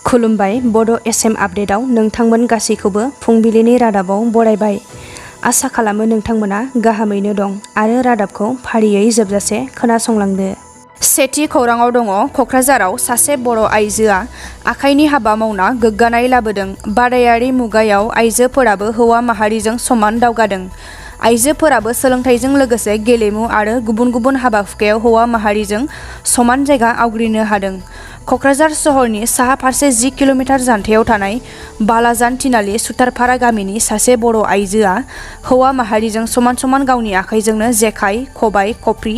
खुलुमबाय बड' एसएम आपडेटआव नोंथांमोन गासैखौबो फुंबिलिनि रादाबाव बरायबाय। आसा खालामो नोंथांमोना गाहामैनो दं आरो रादाबखौ फारियै जोबजासे खोनासंलांदो। सेथि खौराङाव दङ क'क्राझाराव सासे बर' आइजोआ आखाइनि हाबा मावना गोग्गानाय लाबोदों। बादायारि मुगायाव आइजोफोराबो हौवा माहारिजों समान दावगादों। आइजोफोराबो सोलोंथाइजों लोगोसे गेलेमु आरो गुबुन गुबुन हाबा-हुखायाव हौवा माहारिजों समान जायगा आवग्रिनो हादों। क'क्राझार सहरनि साहा फारसे 10 किल'मिटार जानथायाव थानाय बालाजान थिनालि सुथारपारा गामिनि सासे बर' आइजोआ हौवा माहारिजों समान समान गावनि आखाइजोंनो जेखाइ, खबाइ, खफ्रि,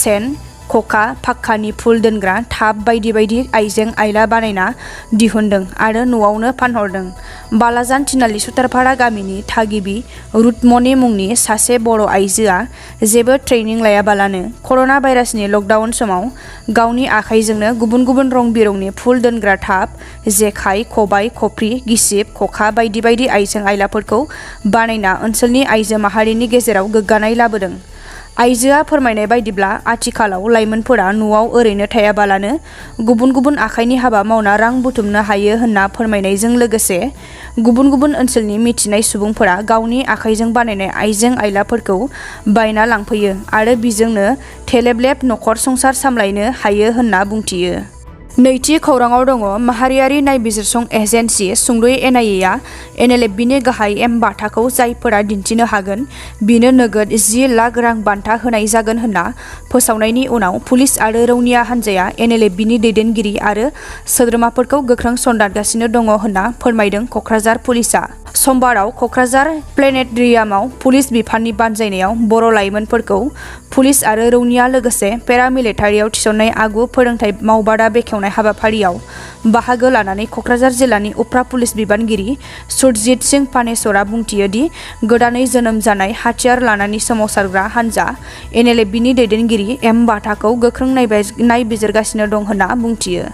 सेन, खखा, फाक्कानि फुल दोनग्रा टाब बायदि बायदि आइजें आइला बानायना दिहुनदों आरो न'आवनो फानहरदों। बालाजान थिनालि सुथारपारा गामिनि थागिबि रुटमनि मुंनि सासे बर' आइजोआ जेबो ट्रेनिं लायाबालानो कर'ना भाइरासनि लकडाउन समाव गावनि आखाइजोंनो गुबुन गुबुन रं बिरंनि फुल दोनग्रा टाब, जेखाइ, खबाइ, खफ्रि, गिसिब, खखा बायदि बायदि आइजें आइलाफोरखौ बानायना ओनसोलनि आइजो माहारिनि गेजेराव गोग्गानाय लाबोदों। आइजोआ फोरमायनाय बायदिब्ला आथिखालाव लाइमोनफोरा न'आव ओरैनो थायाबालानो गुबुन गुबुन आखाइनि हाबा मावना रां बुथुमनो हायो होनना फोरमायनायजों लोगोसे गुबुन गुबुन ओनसोलनि मिथिनाय सुबुंफोरा गावनि आखाइजों बानायनाय आइजें आइलाफोरखौ बायना लांफैयो आरो बिजोंनो थेलेबलेब न'खर संसार सामलायनो हायो होनना बुंथियो। नैथि खौराङाव दङ माहारियारि नायबिजिरसं एजेन्सि सुंद'यै एनआइएआ एनएलएफबिनि गाहाय एम बान्थाखौ जायफोरा दिन्थिनो हागोन बिनो नोगोद 10 लाख रां बान्था होनाय जागोन होनना फोसावनायनि उनाव पुलिस आरो रौनिया हान्जाया एनएलएफबिनि दैदेनगिरि आरो सोद्रोमाफोरखौ गोख्रों सनदानगासिनो दङ होनना फोरमायदों क'क्राझार पुलिसआ। समबाराव क'क्राझार प्लेनेटरियामाव पुलिस बिफाननि बानजायनायाव बर' लाइमोनफोरखौ पुलिस आरो रौनिया लोगोसे पेरामिलिटारियाव थिसननाय आगु फोरोंथाइ मावबादा बेखेवनाय हाबाफारियाव बाहागो लानानै क'क्राझार जिल्लानि उफ्रा पुलिस बिबानगिरि सुरजित सिंह पानेसरआ बुंथियो दि गोदानै जोनोम जानाय हाथियार लानानै सोमावसारग्रा हान्जा एनएलएफबिनि दैदेनगिरि एम बान्थाखौ गोख्रों नायबिजिरगासिनो दं होनना बुंथियो।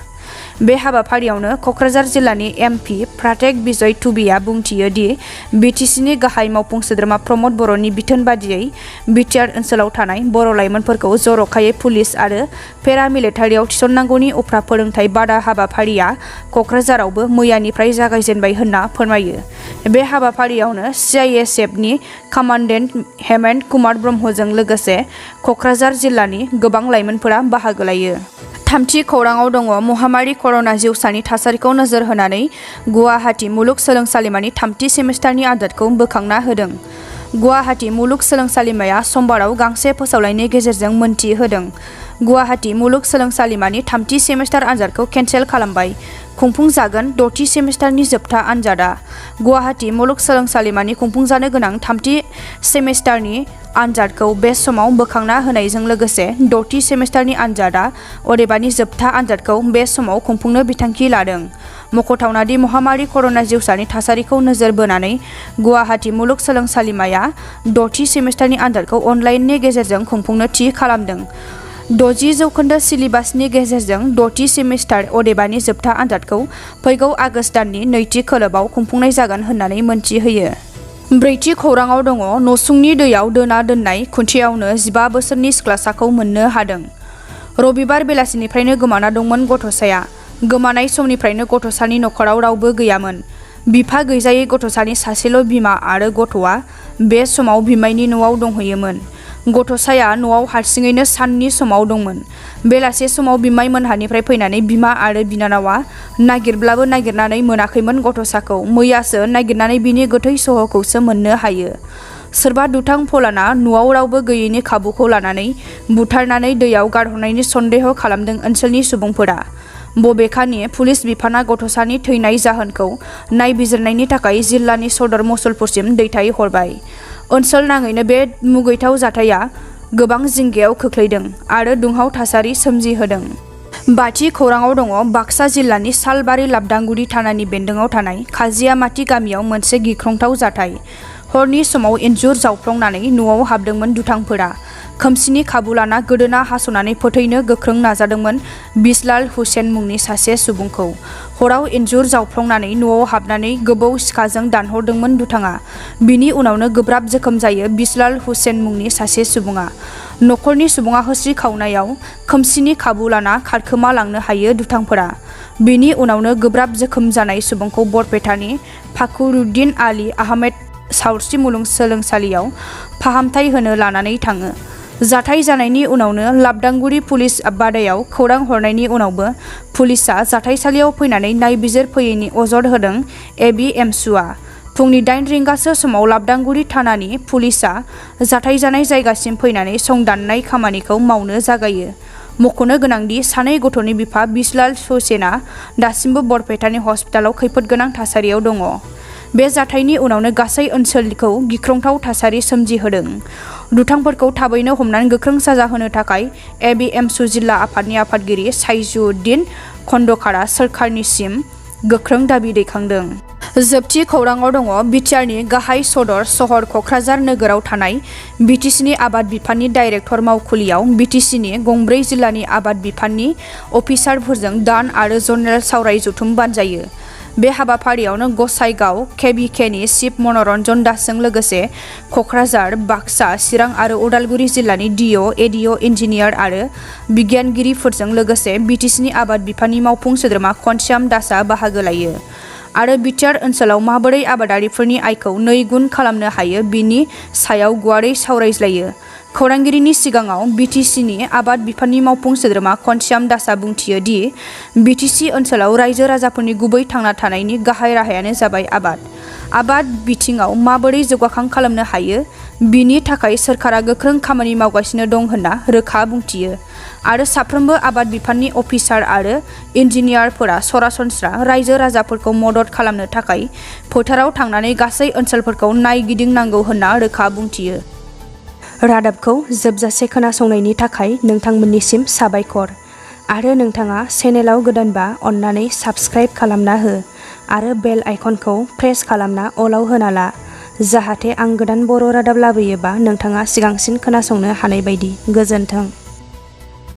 बे हाबाफारियावनो क'क्राझार जिल्लानि एमपि प्राटेक बिजय थुबिया बुंथियो दि बिटिसिनि गाहाय मावफुं सोद्रोमा प्रमद बर'नि बिथोन बादियै बिटिआर ओनसोलाव थानाय बर' लाइमोनफोरखौ जर'खायै पुलिस आरो पेरामिलिटारियाव थिसननांगौनि उफ्रा फोरोंथाइ बादा हाबाफारिया क'क्राझारावबो मैयानिफ्राय जागायजेनबाय होनना फोरमायो। बे हाबाफारियावनो सिआइएसएफनि कामान्डेन्ट हेमेन्त कुमार ब्रह्मजों लोगोसे क'क्राझार जिल्लानि गोबां लाइमोनफोरा बाहागो लायो। थामथि खौराङाव दङ महामारि कर'ना जिउसानि थासारिखौ नोजोर होनानै गुवाहाटी मुलुग सोलोंसालिमानि थामथि सेमिस्टारनि आनजादखौ बोखांना होदों। गुवाहाटी मुलुग सोलोंसालिमाया समबाराव गांसे फोसावलायनि गेजेरजों मोनथि होदों। गुवाहाटी मुलुग सोलोंसालिमानि थामथि सेमिस्टार आनजादखौ केन्सेल खालामबाय। खुंफुंजागोन 6थि सेमिस्टारनि जोबथा आनजादा। गुवाहाटी मुलुग सोलोंसालिमानि खुंफुंजानो गोनां थामथि सेमिस्टारनि आनजादखौ बे समाव बोखांना होनायजों लोगोसे 6थि सेमिस्टारनि आनजादा अदेबानि जोबथा आनजादखौ बे समाव खुंफुंनो बिथांखि लादों। मख'थावना दि महामारि कर'ना जिउसानि थासारिखौ नोजोर बोनानै गुवाहाटी मुलुग सोलोंसालिमाया 6थि सेमिस्टारनि आनजादखौ अनलाइननि गेजेरजों खुंफुंनो थि खालामदों। 60% सिलेबासनि गेजेरजों 6थि सेमिस्टार अदेबानि जोबथा आनजादखौ फैगौ आगस्त दाननि नैथि खोलोबाव खुंफुंनाय जागोन होननानै मोनथिहोयो। ब्रैथि खौराङाव दङ नसुंनि दैयाव दोना दोननाय खुन्थियावनो 15 बोसोरनि सिख्लासाखौ मोननो हादों। रबिबार बेलासिनिफ्रायनो गोमाना दंमोन गथ'साया। गोमानाय समनिफ्रायनो गथ'सानि नखराव रावबो गैयामोन। बिफा गैजायै गथ'सानि सासेल' बिमा आरो गथ'आ बे समाव बिमायनि न'आव दंहैयोमोन। गथ'साया न'आव हारसिङैनो साननि समाव दंमोन। बेलासे समाव बिमाय मोनहानिफ्राय फैनानै बिमा आरो बिनानावा नागिरब्लाबो नागिरनानै मोनाखैमोन गथ'साखौ। मैयासो नागिरनानै बिनि गोथै सह'खौसो मोननो हायो। सोरबा दुथां फलाना न'आव रावबो गैयैनि खाबुखौ लानानै बुथारनानै दैयाव गारहरनायनि सन्देह खालामदों ओनसोलनि सुबुंफोरा। बबेखानि पुलिस बिफाना गथ'सानि थैनाय जाहोनखौ नायबिजिरनायनि थाखाय जिल्लानि सदर मुसलपुरसिम दैथायहरबाय। ओनसोल नाङैनो बे मुगैथाव जाथाया गोबां जिंगायाव खोख्लैदों आरो दुंहाव थासारि सोमजिहोदों। बाथि खौराङाव दङ बाक्सा जिल्लानि सालबारि लाबदांगुरि थानानि बेन्दोङाव थानाय खाजियामाटि गामियाव मोनसे गिख्रंथाव जाथाय। हरनि समाव इन्जुर जावफ्लंनानै न'आव हाबदोंमोन दुथांफोरा। खोमसिनि खाबु लाना गोदोना हास'नानै फोथैनो गोख्रों नाजादोंमोन बिसलाल हुसेन मुंनि सासे सुबुंखौ। हराव इन्जुर जावफ्लंनानै न'आव हाबनानै गोबौ सिखाजों दानहरदोंमोन दुथाङा। बिनि उनावनो गोब्राब जोखोम जायो बिसलाल हुसेन मुंनि सासे सुबुङा। नखरनि सुबुङा होस्रिखावनायाव खोमसिनि खाबु लाना खारखोमा लांनो हायो दुथांफोरा। बिनि उनावनो गोब्राब जोखोम जानाय सुबुंखौ बरपेटानि फाखरुद्दिन आली आहमेद सावस्रि मुलुगसोलोंसालियाव फाहामथाय होनो लानानै थाङो। जाथाय जानायनि उनावनो लाबदांगुरि पुलिस बादायाव खौरां हरनायनि उनावबो पुलिसआ जाथायसालियाव फैनानै नायबिजिरफैयैनि अजद होदों एबिएमसुआ। फुंनि 8 रिंगासो समाव लाबदांगुरि थानानि पुलिसआ जाथाय जानाय जायगासिम फैनानै संदाननाय खामानिखौ मावनो जागायो। मख'नो गोनांदि सानै गथ'नि बिफा बिस्लाल हुसेना दासिमबो बरपेटानि हस्पिटालाव खैफोदगोनां थासारियाव दङ। बे जाथायनि उनावनो गासै ओनसोलखौ गिख्रंथाव थासारि सोमजिहोदों। दुथांफोरखौ थाबैनो हमनानै गोख्रों साजा होनो थाखाय एबिएमसु जिल्ला आफादनि आफादगिरि साइजुद्दिन खन्डकारा सोरखारनिसिम गोख्रों दाबि दैखांदों। जोबथि खौराङाव दङ बिटिआरनि गाहाय सदर सहर क'क्राझार नोगोराव थानाय बिटिसिनि आबाद बिफाननि डाइरेक्टर मावखुलियाव बिटिसिनि गंब्रै जिल्लानि आबाद बिफाननि अफिसारफोरजों दान आरो जेनेरेल सावराय जथुम बानजायो। बे हाबाफारियावनो गसाइगाव केबिकेनि चिफ मनरन्जन दासजों लोगोसे क'क्राझार, बाक्सा, चिरां आरो उदालगुरि जिल्लानि डिअ, एडिअ, इन्जिनियार आरो बिगियानगिरिफोरजों लोगोसे बिटिसिनि आबाद बिफाननि मावफुं सोद्रोमा घनश्याम दासआ बाहागो लायो आरो बिटिआर ओनसोलाव माबोरै आबादारिफोरनि आयखौ 2 गुन खालामनो हायो बिनि सायाव गुवारै सावरायज्लायो। खौरांगिरिनि सिगाङाव बिटिसिनि आबाद बिफाननि मावफुं सोद्रोमा घनश्याम दासआ बुंथियो दि बिटिसि ओनसोलाव रायजो राजाफोरनि गुबै थांना थानायनि गाहाय राहायानो जाबाय आबाद। आबाद बिथिङाव माबोरै जौगाखां खालामनो हायो बिनि थाखाय सोरखारा गोख्रों खामानि मावगासिनो दं होनना रोखा बुंथियो आरो साफ्रोमबो आबाद बिफाननि अफिसार आरो इन्जिनियारफोरा सरासनस्रा रायजो राजाफोरखौ मदद खालामनो थाखाय फोथाराव थांनानै गासै ओनसोलफोरखौ नायगिदिंनांगौ होनना रोखा बुंथियो। रादाबखौ जोबजासे खोनासंनायनि थाखाय नोंथांमोननिसिम साबायखर आरो नोंथाङा चेनेलाव गोदानबा अन्नानै साबस्क्राइब खालामना हो आरो बेल आइकनखौ प्रेस खालामना अलाव होना ला, जाहाथे आं गोदान बर' रादाब लाबोयोबा नोंथाङा सिगांसिन खोनासंनो हानाय बायदि। गोजोन्थों।